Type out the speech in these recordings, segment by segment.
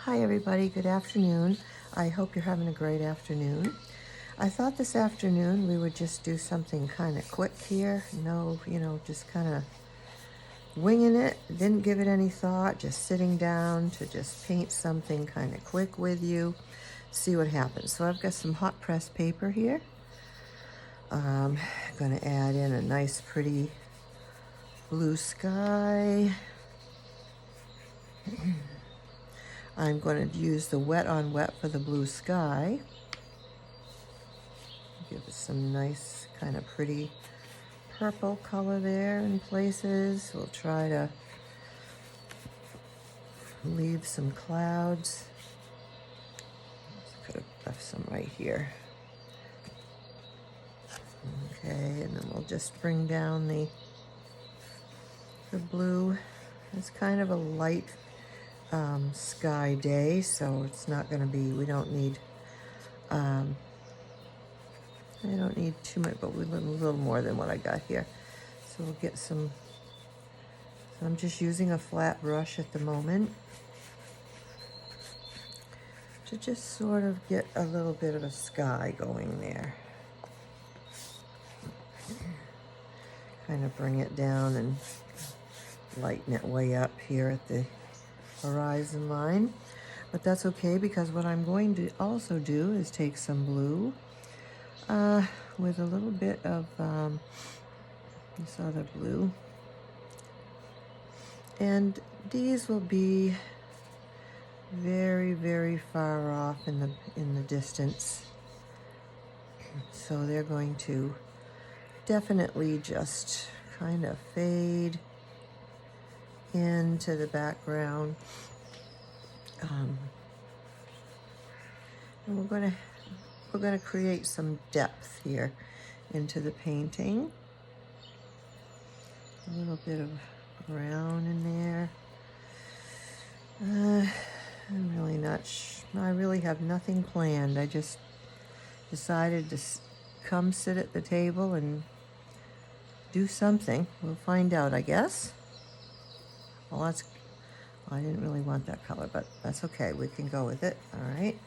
Hi everybody, good afternoon. I hope you're having a great afternoon. I thought this afternoon we would just do something kind of quick here. No, just kind of winging it. Didn't give it any thought, just sitting down to just paint something kind of quick with you. See what happens. So I've got some hot press paper here. I'm going to add in a nice pretty blue sky. I'm going to use the wet on wet for the blue sky. Give it some nice kind of pretty purple color there in places. We'll try to leave some clouds. Could have left some right here. Okay, and then we'll just bring down the blue. It's kind of a light sky day, so it's not going to be, we don't need, I don't need too much, but a little more than what I got here. So we'll get some, so I'm just using a flat brush at the moment to just sort of get a little bit of a sky going there. Kind of bring it down and lighten it way up here at the horizon line. But that's okay, because what I'm going to also do is take some blue with a little bit of this other blue. And these will be very, very far off in the distance. So they're going to definitely just kind of fade into the background. And we're going to create some depth here into the painting. A little bit of brown in there. I'm really not I really have nothing planned. I just decided to come sit at the table and do something. We'll find out, I guess. Well, I didn't really want that color, but that's okay. We can go with it. All right.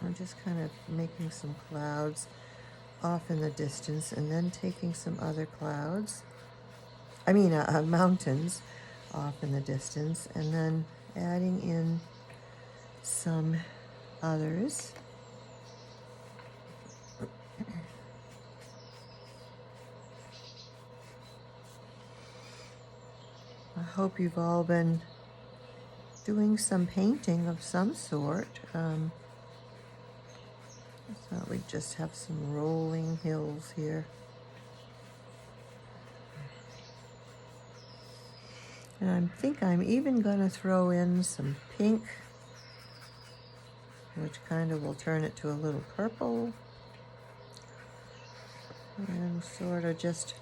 I'm just kind of making some clouds off in the distance, and then taking some other clouds. Mountains off in the distance, and then adding in some others. I hope you've all been doing some painting of some sort. I thought we'd just have some rolling hills here. And I think I'm even going to throw in some pink, which kind of will turn it to a little purple. And sort of just,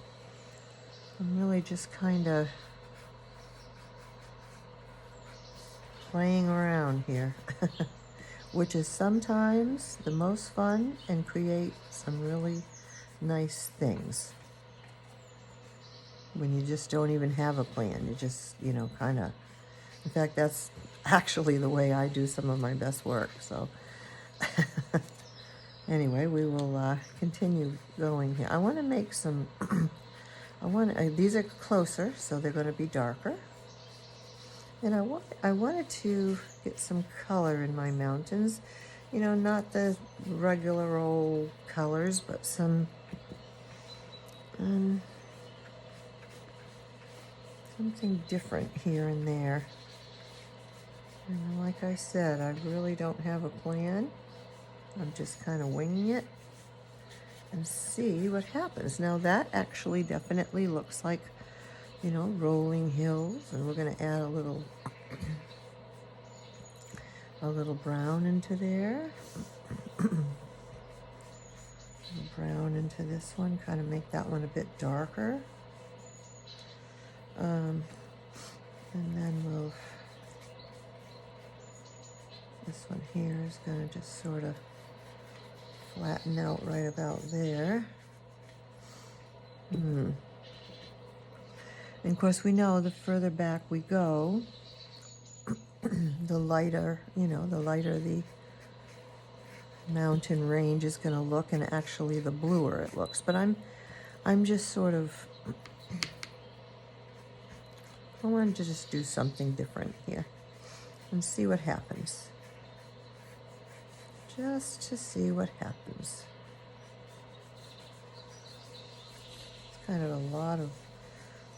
I'm really just kind of playing around here, which is sometimes the most fun and create some really nice things. When you just don't even have a plan, you just, kind of, in fact, that's actually the way I do some of my best work. So anyway, we will continue going here. I want to make some, these are closer, so they're going to be darker. And I wanted to get some color in my mountains, not the regular old colors, but some, something different here and there. And like I said, I really don't have a plan. I'm just kind of winging it and see what happens. Now that actually definitely looks like, rolling hills, and we're going to add a little brown into there. Brown into this one, kind of make that one a bit darker. And then this one here is going to just sort of flatten out right about there. And of course, we know the further back we go, the lighter, the lighter the mountain range is going to look, and actually the bluer it looks. But I'm just sort of, I wanted to just do something different here and see what happens. Just to see what happens. It's kind of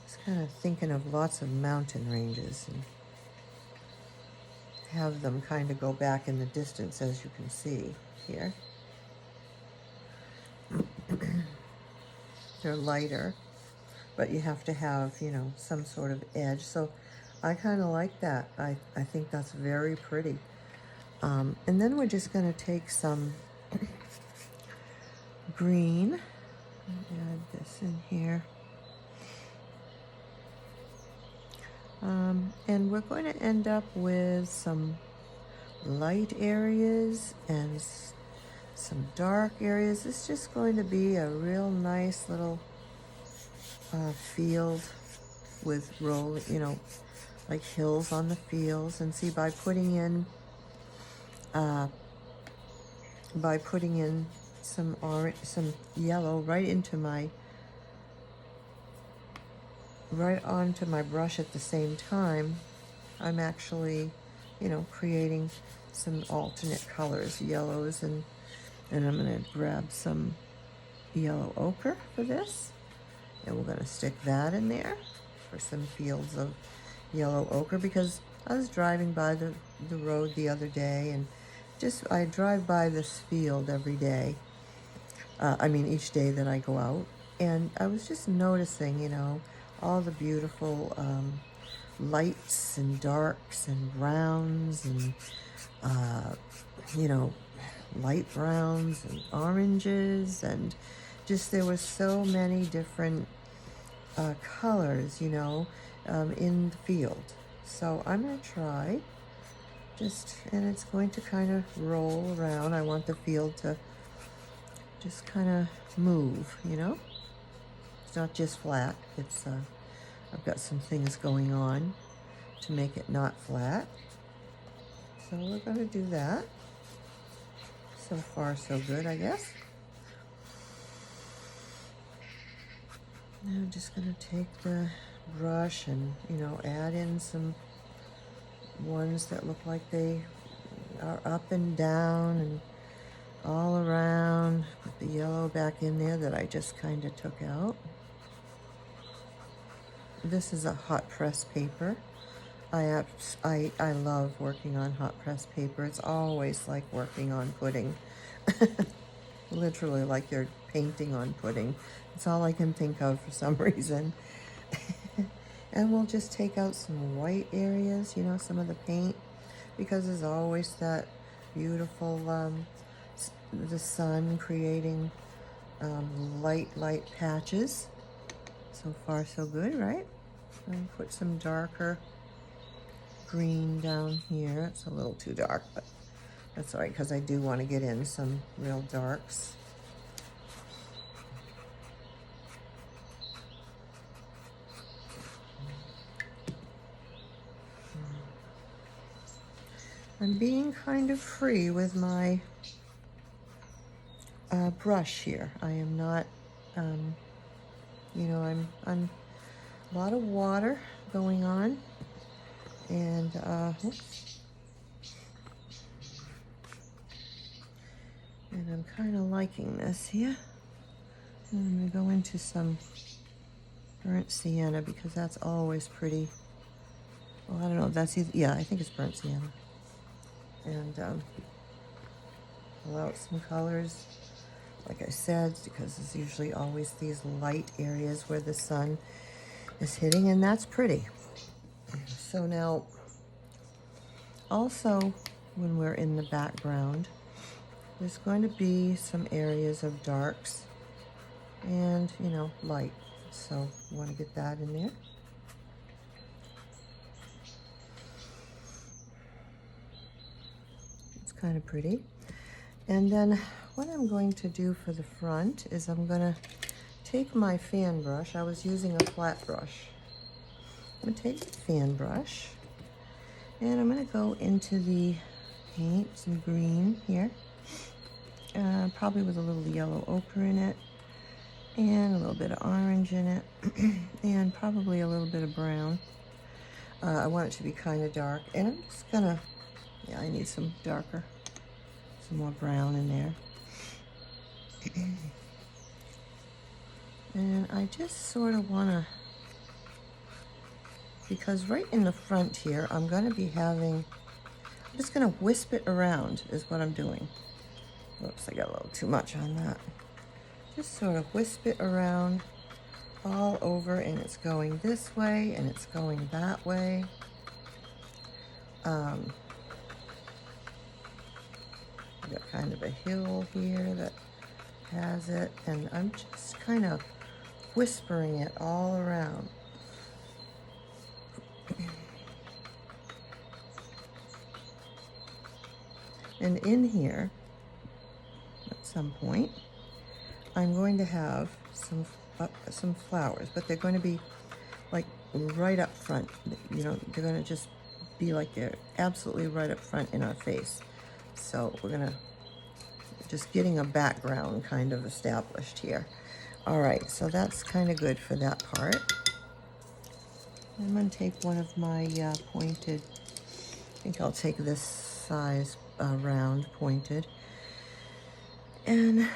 it's kind of thinking of lots of mountain ranges and have them kind of go back in the distance, as you can see here. They're lighter, but you have to have, some sort of edge. So I kind of like that. I think that's very pretty. And then we're just going to take some green and add this in here. And we're going to end up with some light areas and some dark areas. It's just going to be a real nice little field with like hills on the fields. And see, by putting in some orange, some yellow right onto my brush at the same time, I'm actually, creating some alternate colors, yellows, and I'm going to grab some yellow ochre for this, and we're going to stick that in there for some fields of yellow ochre, because I was driving by the road the other day, and I drive by this field every day. Each day that I go out, and I was just noticing, all the beautiful lights and darks and browns and, light browns and oranges, and just there were so many different colors, in the field. So I'm going to try and it's going to kind of roll around. I want the field to just kind of move, It's not just flat. It's, I've got some things going on to make it not flat. So we're going to do that. So far, so good, I guess. Now I'm just going to take the brush and, add in some ones that look like they are up and down and all around. Put the yellow back in there that I just kind of took out. This is a hot press paper. I love working on hot press paper. It's always like working on pudding. Literally like you're painting on pudding. It's all I can think of for some reason. And we'll just take out some white areas, some of the paint, because there's always that beautiful, the sun creating light patches. So far, so good, right? And put some darker green down here. It's a little too dark, but that's all right, because I do want to get in some real darks. I'm being kind of free with my brush here. I am not, I'm a lot of water going on, and I'm kind of liking this here. I'm going to go into some burnt sienna, because that's always pretty. Well, I don't know if that's either, yeah, I think it's burnt sienna. And pull out some colors, like I said, because there's usually always these light areas where the sun is hitting, and that's pretty. So now, also, when we're in the background, there's going to be some areas of darks and, light. So you want to get that in there. It's kind of pretty. And then what I'm going to do for the front is I'm going to take my fan brush. I was using a flat brush, I'm going to take the fan brush and I'm going to go into the paint, some green here, probably with a little yellow ochre in it, and a little bit of orange in it, and probably a little bit of brown. I want it to be kind of dark, and I'm just going to, yeah, I need some darker, some more brown in there. And I just sort of want to, because right in the front here, I'm going to be having, I'm just going to wisp it around is what I'm doing. Whoops, I got a little too much on that. Just sort of wisp it around all over, and it's going this way and it's going that way. I've got kind of a hill here that has it, and I'm just kind of whispering it all around. And in here, at some point, I'm going to have some flowers, but they're going to be like right up front. You know, they're going to just be like they're absolutely right up front in our face. So we're going to just getting a background kind of established here. All right, so that's kind of good for that part. I'm going to take one of my pointed, I think I'll take this size round pointed, and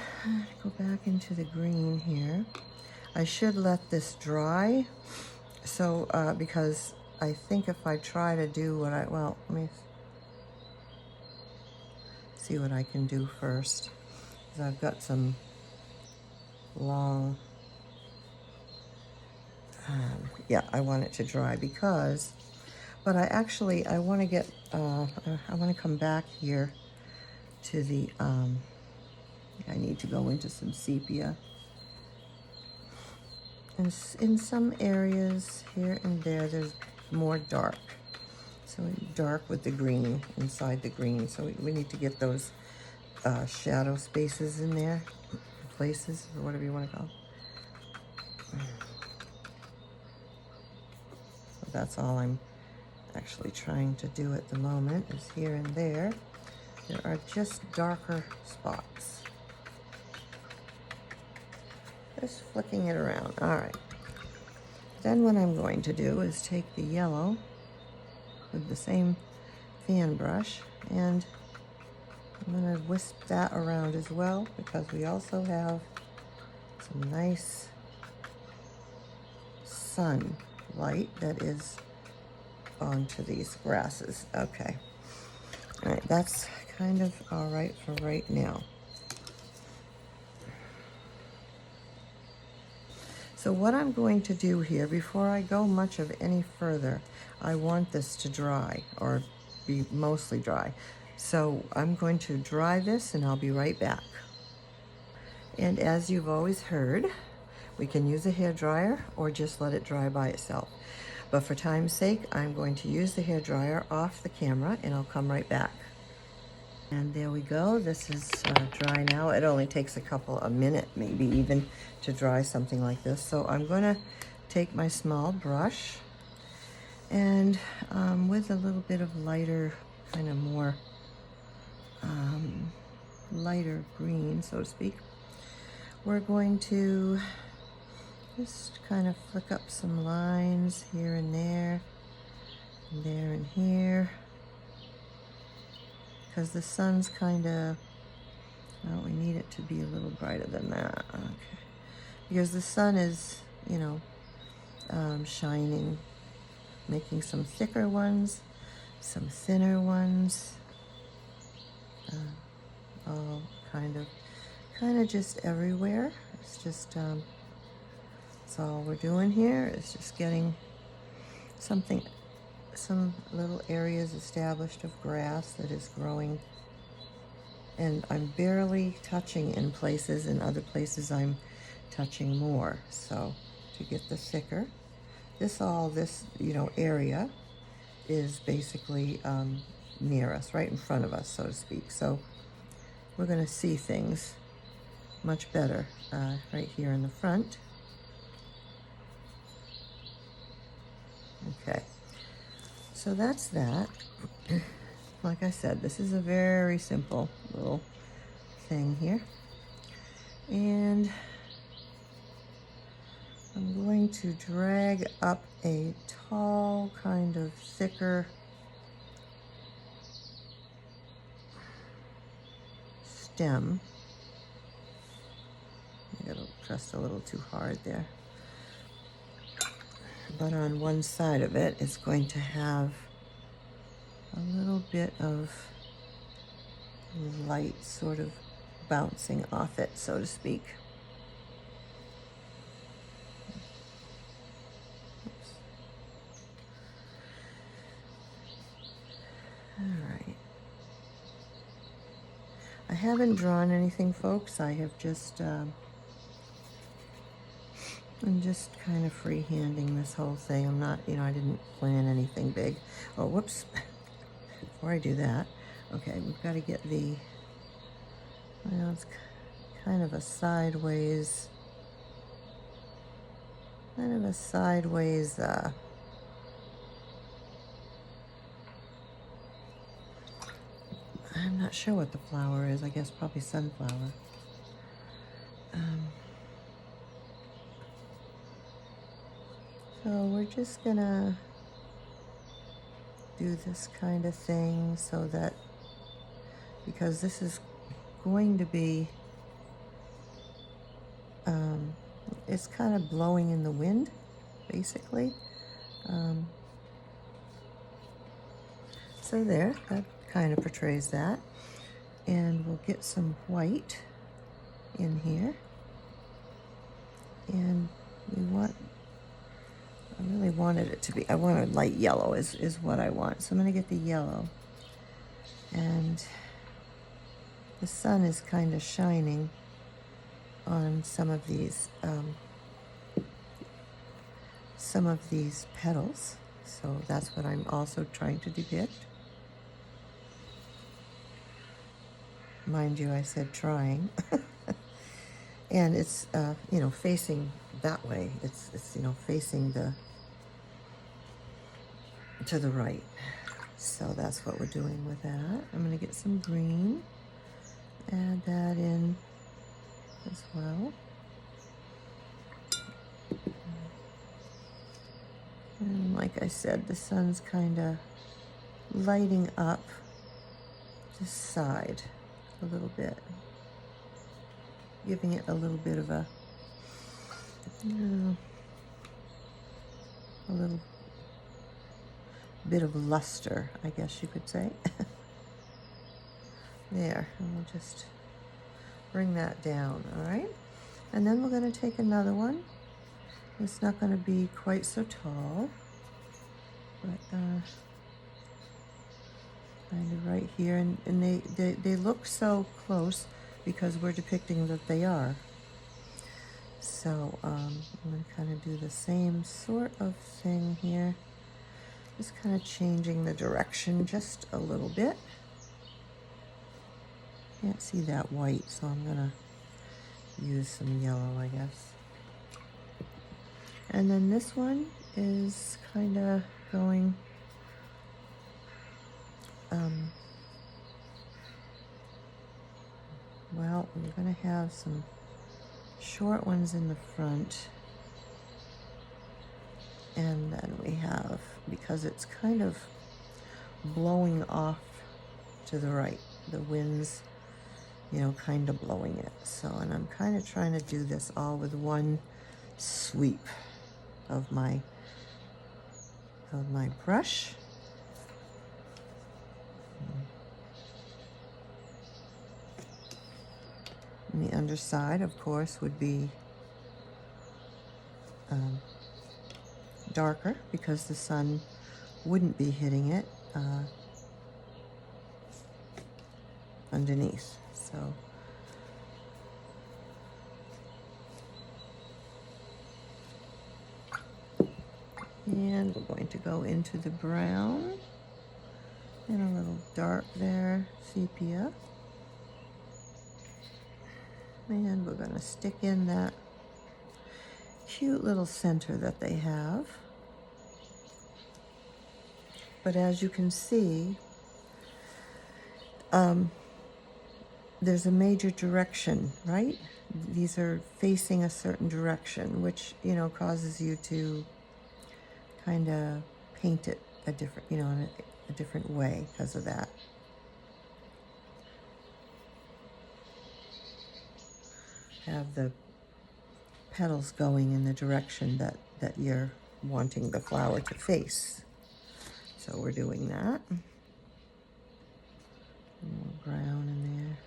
go back into the green here. I should let this dry, so because I think if I try to do what well, let me see what I can do first, because I've got some long, yeah, I want it to dry because, but I want to get, I want to come back here to the, I need to go into some sepia. And in some areas here and there, there's more dark. So dark with the green, inside the green. So we need to get those shadow spaces in there, places, or whatever you want to call it. So that's all I'm actually trying to do at the moment, is here and there. There are just darker spots. Just flicking it around. All right. Then what I'm going to do is take the yellow with the same fan brush, and I'm going to wisp that around as well, because we also have some nice sunlight that is onto these grasses. Okay. All right, that's kind of all right for right now. So what I'm going to do here, before I go much of any further, I want this to dry, or be mostly dry. So I'm going to dry this and I'll be right back. And as you've always heard, we can use a hairdryer or just let it dry by itself. But for time's sake, I'm going to use the hairdryer off the camera and I'll come right back. And there we go. This is dry now. It only takes a minute, maybe even, to dry something like this. So I'm going to take my small brush and with a little bit of lighter, kind of more lighter green, so to speak, we're going to just kind of flick up some lines here and there and here. Because the sun's kind of, well, we need it to be a little brighter than that. Okay. Because the sun is, you know, shining, making some thicker ones, some thinner ones, all kind of just everywhere. It's just, that's all we're doing here, is just getting some little areas established of grass that is growing, and I'm barely touching in places, and other places I'm touching more. So to get the thicker, this you know, area is basically near us, right in front of us, so to speak. So we're going to see things much better right here in the front. Okay, so that's that. Like I said, this is a very simple little thing here. And I'm going to drag up a tall, kind of thicker stem. I got pressed a little too hard there. But on one side of it, it's going to have a little bit of light sort of bouncing off it, so to speak. Oops. All right. I haven't drawn anything, folks. I have just, I'm just kind of freehanding this whole thing. I'm not, I didn't plan anything big. Oh, whoops. Before I do that, okay, we've got to get the, well, it's kind of a sideways, I'm not sure what the flower is. I guess probably sunflower. So we're just gonna do this kind of thing so that, because this is going to be, it's kind of blowing in the wind, basically. So there, that kind of portrays that. And we'll get some white in here. And we want, I really wanted it to be, I want a light yellow is what I want. So I'm going to get the yellow. And the sun is kind of shining on some of these petals. So that's what I'm also trying to depict. Mind you, I said trying. And it's, facing that way. It's facing to the right. So that's what we're doing with that. I'm going to get some green, add that in as well. And like I said, the sun's kind of lighting up this side a little bit, giving it a little bit of a little bit of luster, I guess you could say. There, and we'll just bring that down, all right? And then we're going to take another one. It's not going to be quite so tall, but kind of right here. And they look so close because we're depicting that they are. So I'm going to kind of do the same sort of thing here. Just kind of changing the direction just a little bit. Can't see that white, so I'm going to use some yellow, I guess. And then this one is kind of going, well, we're going to have some short ones in the front. And then we have, because it's kind of blowing off to the right, the wind's, kind of blowing it. So, and I'm kind of trying to do this all with one sweep of my brush. And the underside, of course, would be darker because the sun wouldn't be hitting it underneath. So and we're going to go into the brown and a little dark there, sepia. And we're going to stick in that cute little center that they have. But as you can see, there's a major direction, right? These are facing a certain direction, which, you know, causes you to kind of paint it a different, you know, in a different way because of that. Have the petals going in the direction that you're wanting the flower to face. So we're doing that. A little brown in there.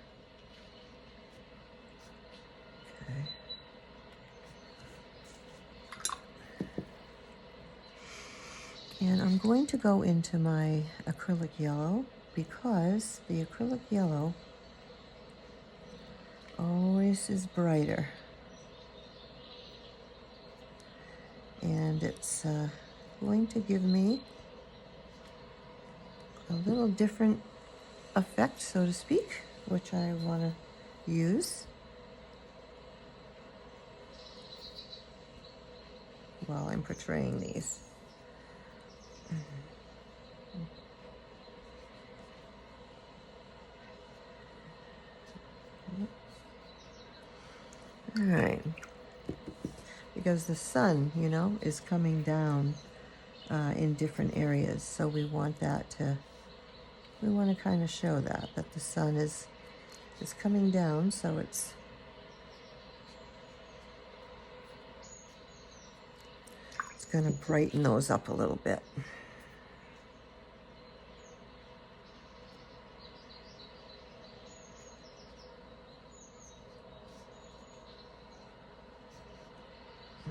Okay. And I'm going to go into my acrylic yellow because the acrylic yellow always is brighter. And it's going to give me a little different effect, so to speak, which I want to use while I'm portraying these. All right, because the sun, you know, is coming down in different areas, so we want that to, we want to kind of show that the sun is coming down, so it's going to brighten those up a little bit. I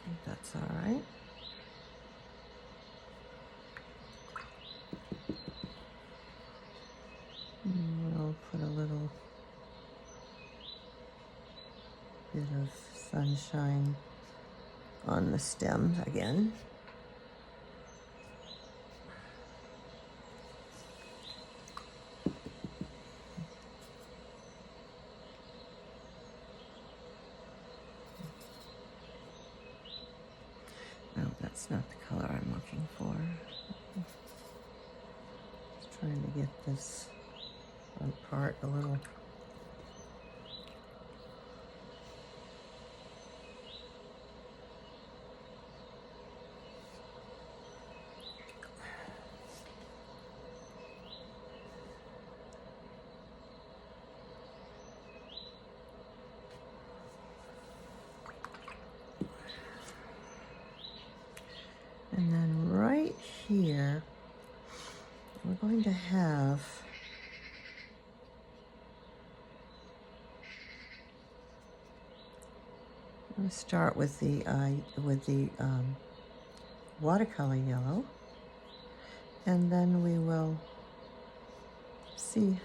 think that's all right. We'll put a little bit of sunshine on the stem again. No, that's not the color I'm looking for. Just trying to get this front part a little. And then right here, we're going to have I'm going to start with the watercolor yellow, and then we will see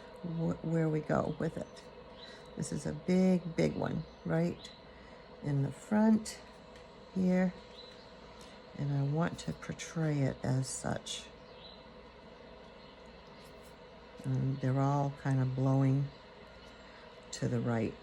where we go with it. This is a big one right in the front here, and I want to portray it as such. And they're all kind of blowing to the right.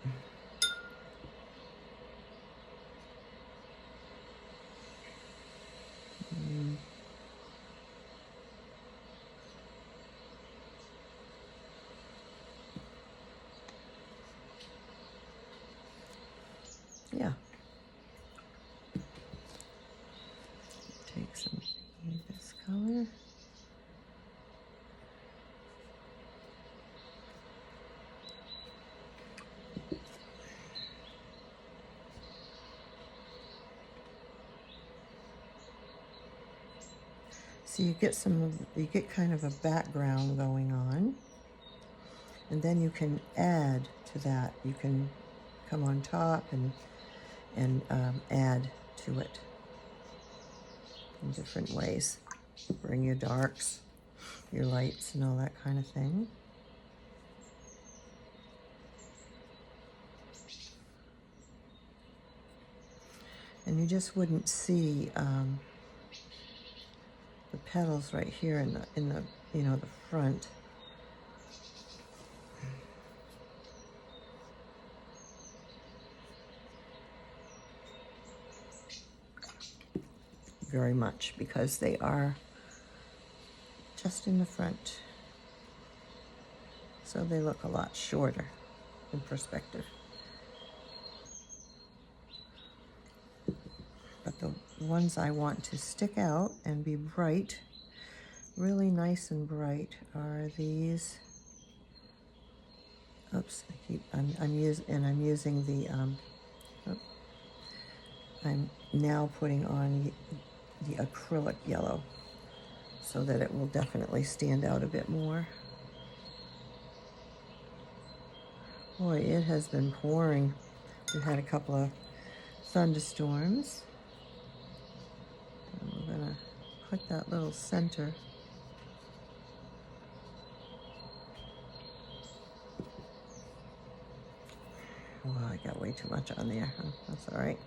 Yeah. Take some of this color. So you get kind of a background going on, and then you can add to that. You can come on top and add to it in different ways. Bring your darks, your lights, and all that kind of thing. And you just wouldn't see the petals right here in the you know, the front. very much because they are just in the front. So they look a lot shorter in perspective. But the ones I want to stick out and be bright, really nice and bright, are these. Oops, I'm using the I'm now putting on the acrylic yellow so that it will definitely stand out a bit more. Boy, it has been pouring. We've had a couple of thunderstorms. And we're gonna put that little center. Oh, I got way too much on there. That's all right.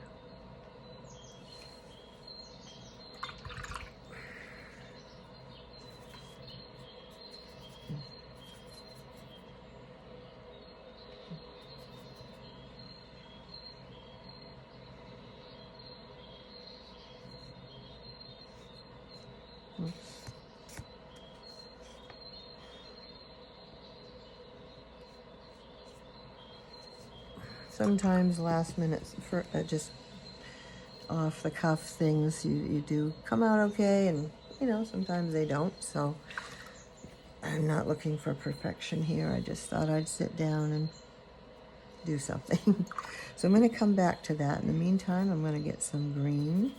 Oops. Sometimes last minute, for just off the cuff things, you do come out okay, and sometimes they don't. So I'm not looking for perfection here. I just thought I'd sit down and do something. So I'm going to come back to that. In the meantime, I'm going to get some green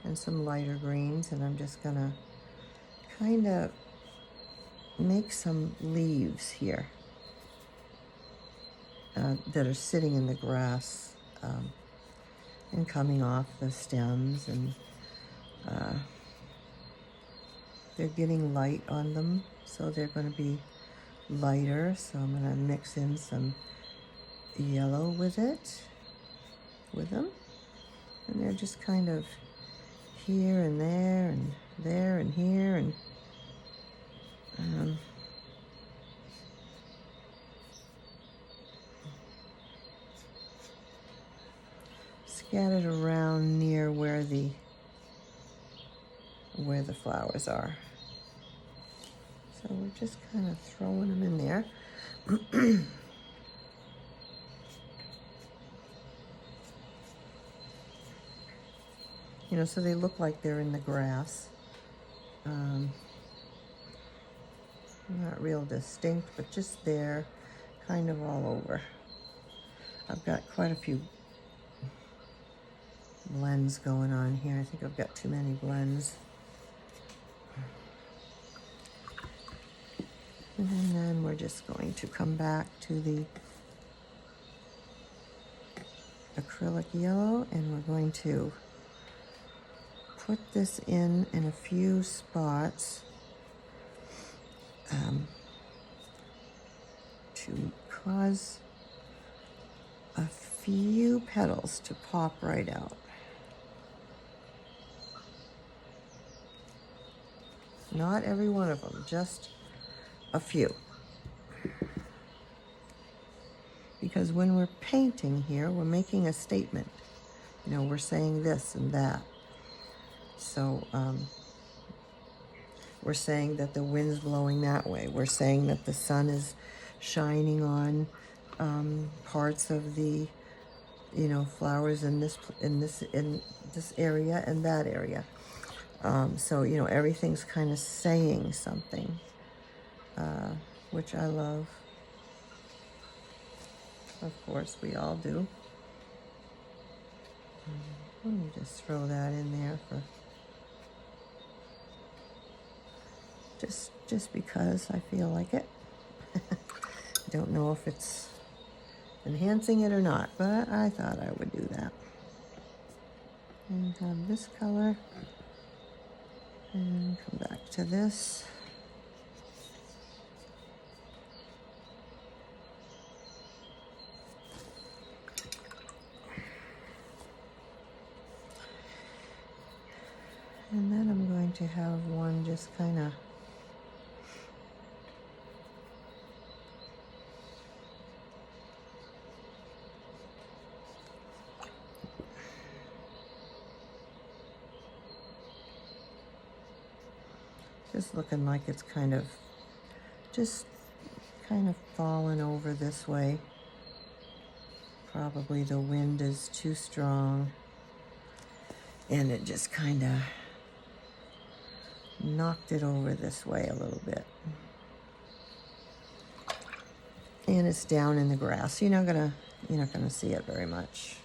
and some lighter greens, and I'm just going to kind of make some leaves here that are sitting in the grass and coming off the stems, and they're getting light on them, so they're going to be lighter. So I'm going to mix in some yellow with them, and they're just kind of here and there and there and here, and scattered around near where the flowers are. So we're just kind of throwing them in there. So they look like they're in the grass. Not real distinct, but just there, kind of all over. I've got quite a few blends going on here. I think I've got too many blends. And then we're just going to come back to the acrylic yellow, and we're going to put this in a few spots to cause a few petals to pop right out. Not every one of them, just a few. Because when we're painting here, we're making a statement. We're saying this and that. So we're saying that the wind's blowing that way. We're saying that the sun is shining on parts of the flowers in this area and that area. So everything's kind of saying something, which I love. Of course, we all do. Let me just throw that in there for just because I feel like it. I don't know if it's enhancing it or not, but I thought I would do that. And have this color, and come back to this. And then I'm going to have one just kind of Just looking like it's kind of fallen over this way. Probably the wind is too strong and it just kind of knocked it over this way a little bit. And it's down in the grass. You're not gonna see it very much.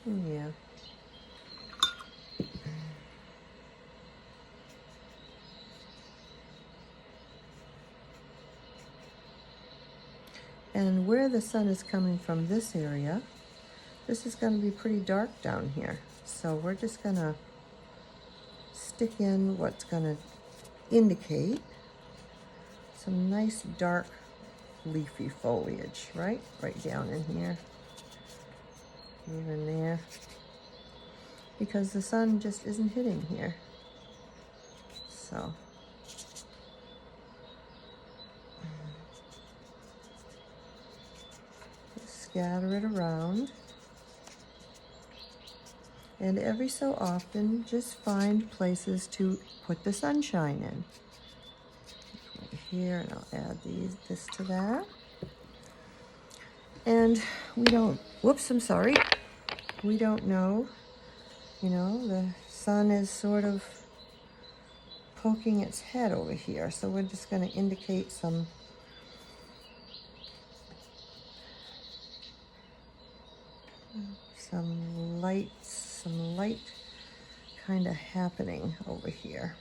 Yeah. And where the sun is coming from this area, this is going to be pretty dark down here. So we're just going to stick in what's going to indicate some nice dark leafy foliage, right down in here, even there, because the sun just isn't hitting here. So scatter it around, and every so often just find places to put the sunshine in. Right here, and I'll add this to that. And we don't, whoops, I'm sorry. We don't know, the sun is sort of poking its head over here. So we're just going to indicate some light kind of happening over here.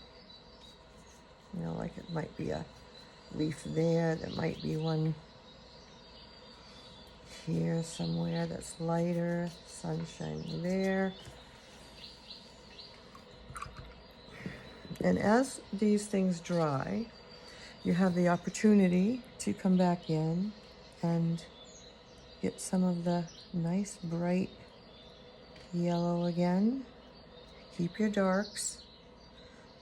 Like it might be a leaf there. There might be one here somewhere that's lighter, sunshine there. And as these things dry, you have the opportunity to come back in and get some of the nice bright yellow again. Keep your darks.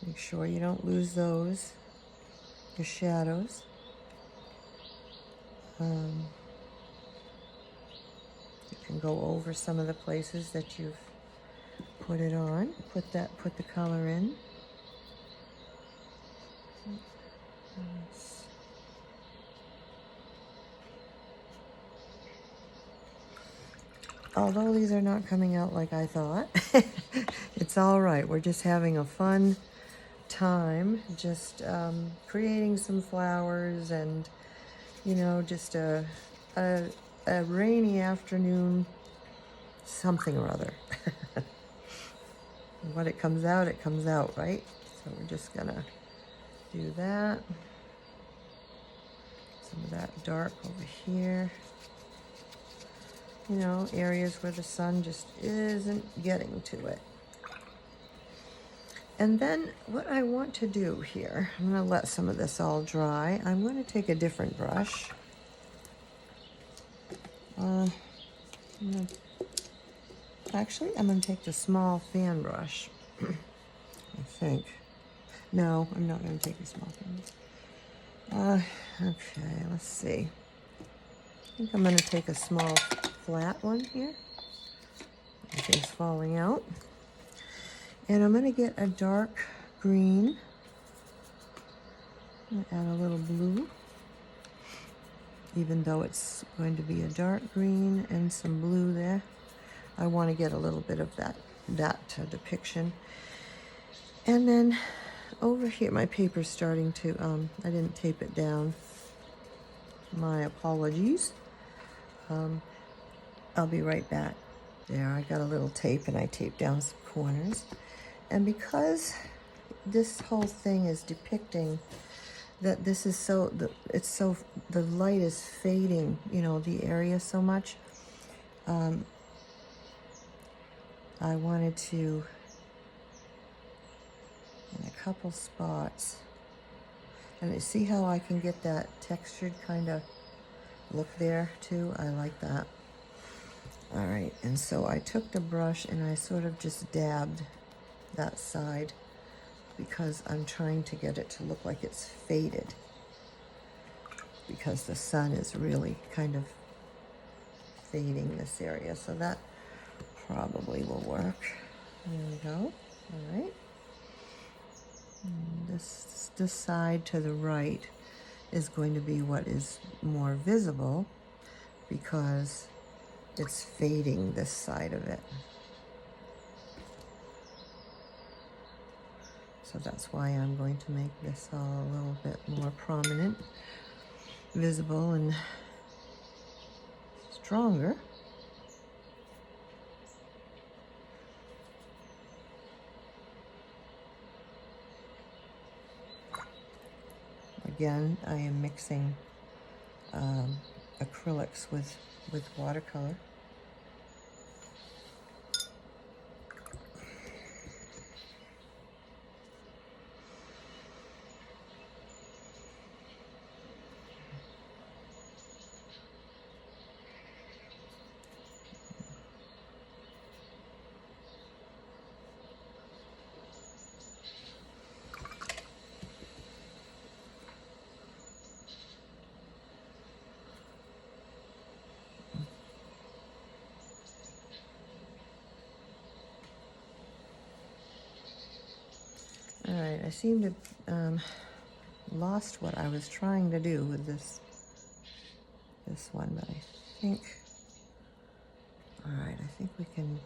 Make sure you don't lose those, your shadows. You can go over some of the places that you've put it on. Put the color in. Although these are not coming out like I thought, it's all right. We're just having a fun time, just creating some flowers and, just a rainy afternoon, something or other. When it comes out, right? So we're just gonna do that. Some of that dark over here. Areas where the sun just isn't getting to it. And then what I want to do here, I'm going to let some of this all dry. I'm going to take a different brush. Actually, I'm going to take the small fan brush, I think. No, I'm not going to take the small fan. Okay, let's see. I think I'm going to take a small flat one here. Everything's falling out. And I'm going to get a dark green. I'm going to add a little blue, even though it's going to be a dark green and some blue there. I want to get a little bit of that depiction. And then over here, my paper's starting to, I didn't tape it down. My apologies. I'll be right back. There, I got a little tape and I taped down some corners. And because this whole thing is depicting that this is the light is fading, the area so much, I wanted to, in a couple spots, and you see how I can get that textured kind of look there too? I like that. All right, and so I took the brush and I sort of just dabbed that side because I'm trying to get it to look like it's faded, because the sun is really kind of fading this area. So that probably will work. There we go. All right. And this side to the right is going to be what is more visible because it's fading this side of it. So that's why I'm going to make this all a little bit more prominent, visible, and stronger. Again, I am mixing acrylics with watercolor. All right, I seem to lost what I was trying to do with this one, but I think, all right, I think we can.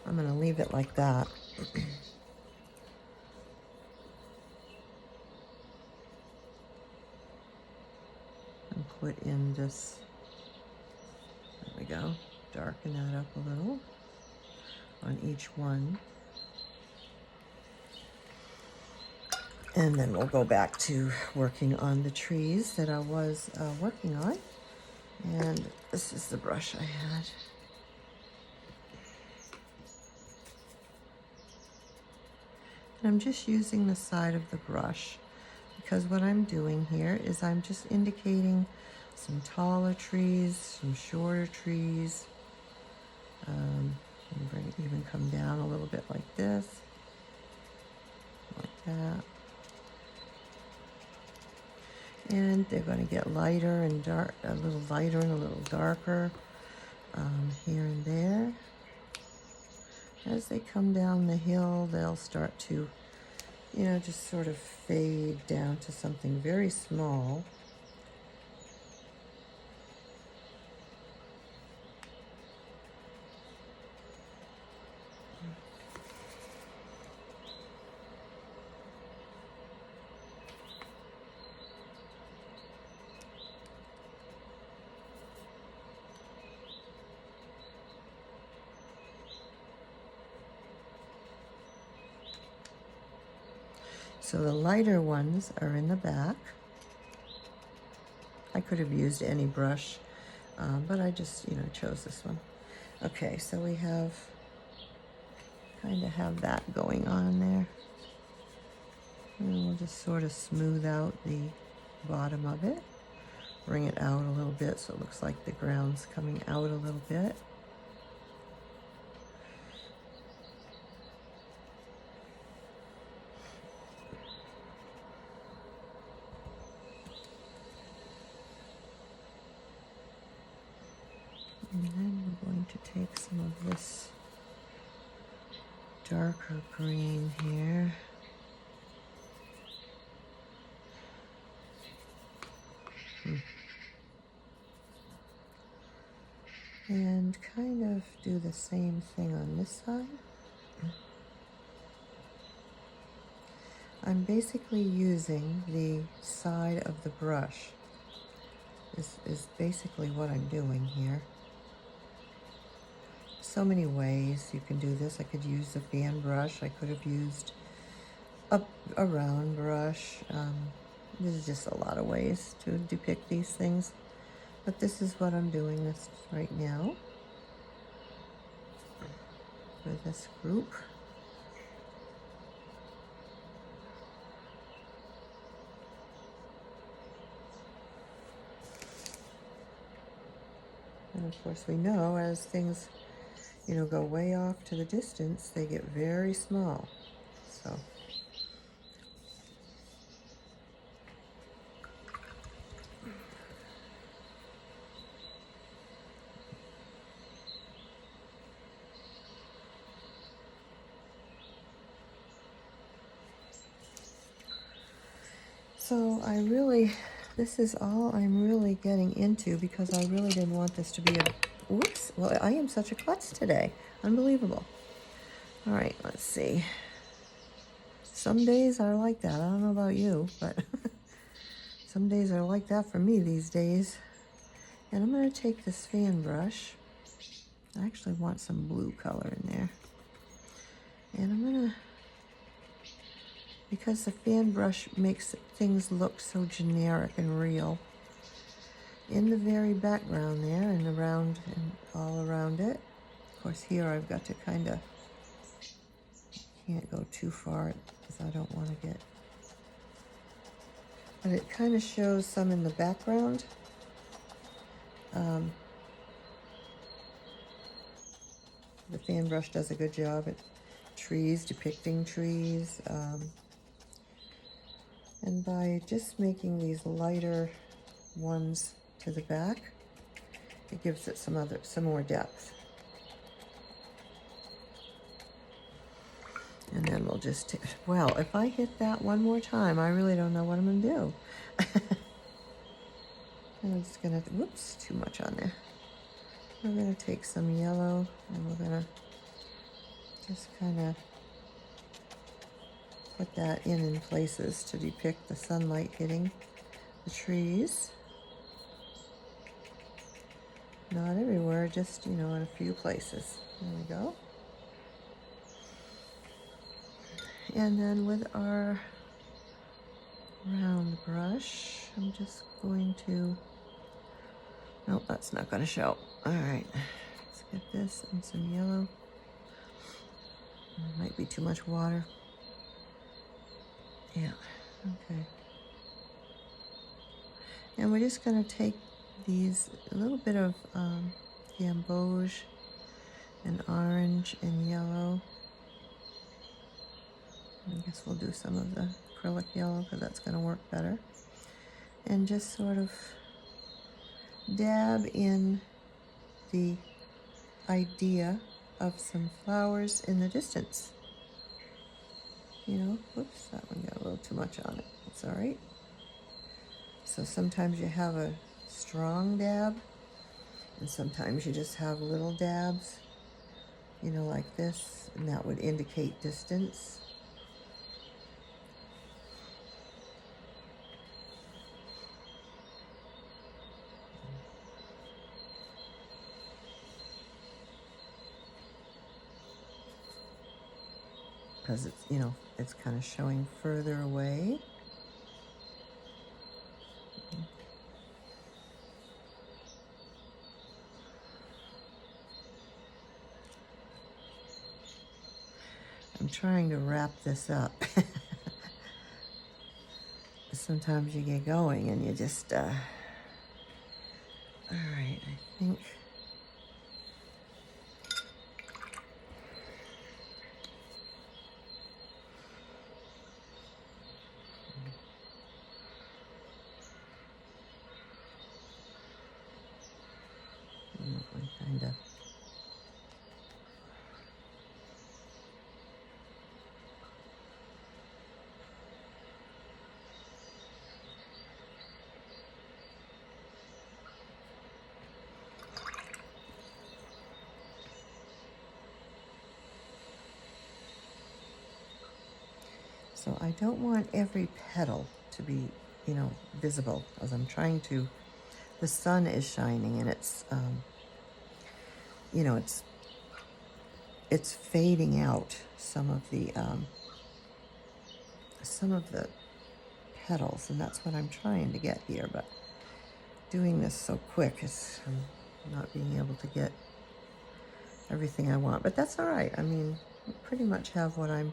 I'm going to leave it like that. And put in this, there we go, darken that up a little on each one. And then we'll go back to working on the trees that I was working on. And this is the brush I had. And I'm just using the side of the brush because what I'm doing here is I'm just indicating some taller trees, some shorter trees. Even come down a little bit like this, like that. And they're going to get lighter and dark, a little lighter and a little darker here and there. As they come down the hill, they'll start to, you know, just sort of fade down to something very small. So the lighter ones are in the back. I could have used any brush, but I just, you know, chose this one. Okay, so we have, kind of have that going on there. And we'll just sort of smooth out the bottom of it. Bring it out a little bit so it looks like the ground's coming out a little bit. And then we're going to take some of this darker green here. And kind of do the same thing on this side. I'm basically using the side of the brush. This is basically what I'm doing here. So many ways you can do this. I could use a fan brush. I could have used a round brush. There's just a lot of ways to depict these things. But this is what I'm doing this right now with this group. And of course we know as things, you know, go way off to the distance, they get very small. So So this is all I'm really getting into because I really didn't want this to be a, whoops, well, I am such a klutz today. Unbelievable. All right, let's see. Some days are like that. I don't know about you, but some days are like that for me these days. And I'm going to take this fan brush. I actually want some blue color in there. And I'm going to, because the fan brush makes things look so generic and real, in the very background there and around and all around it. Of course, here I've got to kind of, can't go too far because I don't want to get, but it kind of shows some in the background. The fan brush does a good job at trees, depicting trees. And by just making these lighter ones to the back, it gives it some more depth. And then we'll just, well, if I hit that one more time, I really don't know what I'm gonna do. I'm just gonna, whoops, too much on there. We're gonna take some yellow and we're gonna just kind of put that in places to depict the sunlight hitting the trees. Not everywhere, just, in a few places. There we go. And then with our round brush, I'm just going to, nope, that's not going to show. All right, let's get this and some yellow. Might be too much water. Yeah, okay. And we're just going to take these, a little bit of gamboge and orange and yellow. I guess we'll do some of the acrylic yellow because that's going to work better. And just sort of dab in the idea of some flowers in the distance. Whoops, that one got a little too much on it. It's all right. So sometimes you have a strong dab, and sometimes you just have little dabs, like this, and that would indicate distance. Because it's, it's kind of showing further away. I'm trying to wrap this up. Sometimes you get going and you just, all right, I think. Kind of. So I don't want every petal to be, visible, as I'm trying to, the sun is shining and it's, it's fading out some of the petals, and that's what I'm trying to get here, but doing this so quick is not being able to get everything I want, but that's all right. I mean, I pretty much have what I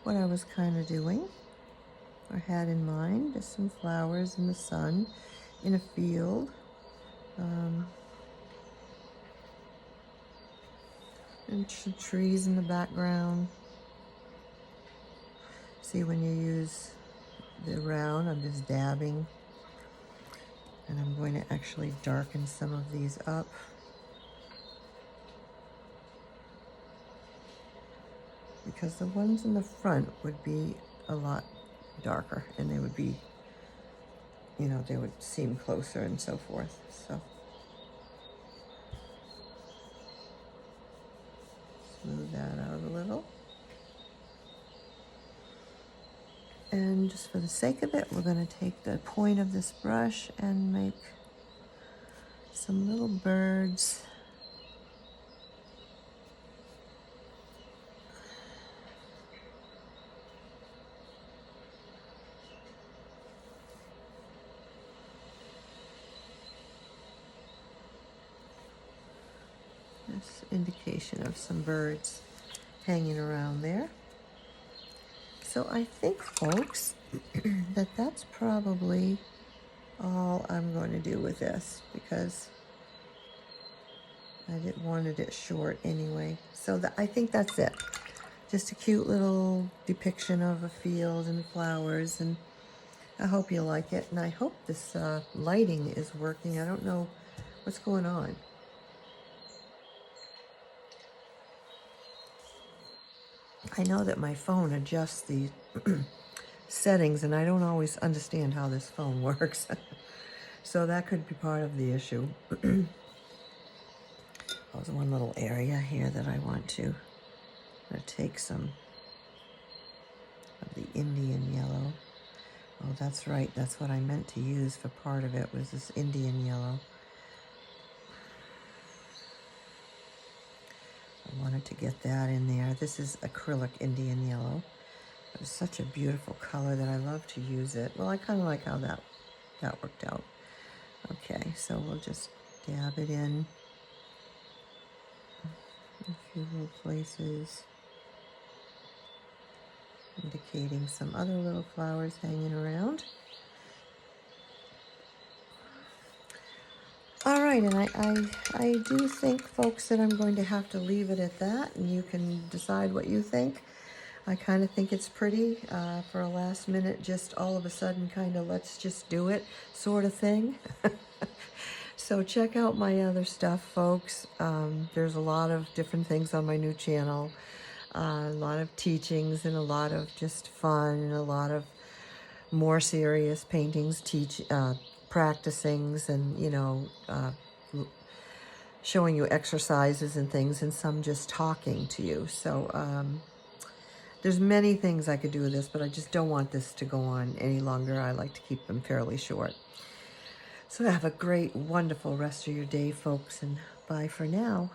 was kind of doing or had in mind. Just some flowers in the sun in a field. And trees in the background. See, when you use the round, I'm just dabbing. And I'm going to actually darken some of these up. Because the ones in the front would be a lot darker and they would be you know, they would seem closer and so forth. So smooth that out a little. And just for the sake of it, we're going to take the point of this brush and make some little birds. This indication of some birds hanging around there. So I think, folks, that that's probably all I'm going to do with this, because I wanted it short anyway. So I think that's it. Just a cute little depiction of a field and flowers, and I hope you like it. And I hope this lighting is working. I don't know what's going on. I know that my phone adjusts the settings, and I don't always understand how this phone works. So that could be part of the issue. There's one little area here that I want to take some of the Indian yellow. Oh, that's right. That's what I meant to use for part of it, was this Indian yellow. I wanted to get that in there. This is acrylic Indian yellow. It's such a beautiful color that I love to use it. Well, I kind of like how that worked out. Okay, so we'll just dab it in a few little places, indicating some other little flowers hanging around. All right, and I do think, folks, that I'm going to have to leave it at that, and you can decide what you think. I kind of think it's pretty for a last minute, just all of a sudden kind of let's just do it sort of thing. So check out my other stuff, folks. There's a lot of different things on my new channel, a lot of teachings and a lot of just fun and a lot of more serious paintings, practicings, and, you know, showing you exercises and things, and some just talking to you. So there's many things I could do with this, but I just don't want this to go on any longer. I like to keep them fairly short. So have a great, wonderful rest of your day, folks, and bye for now.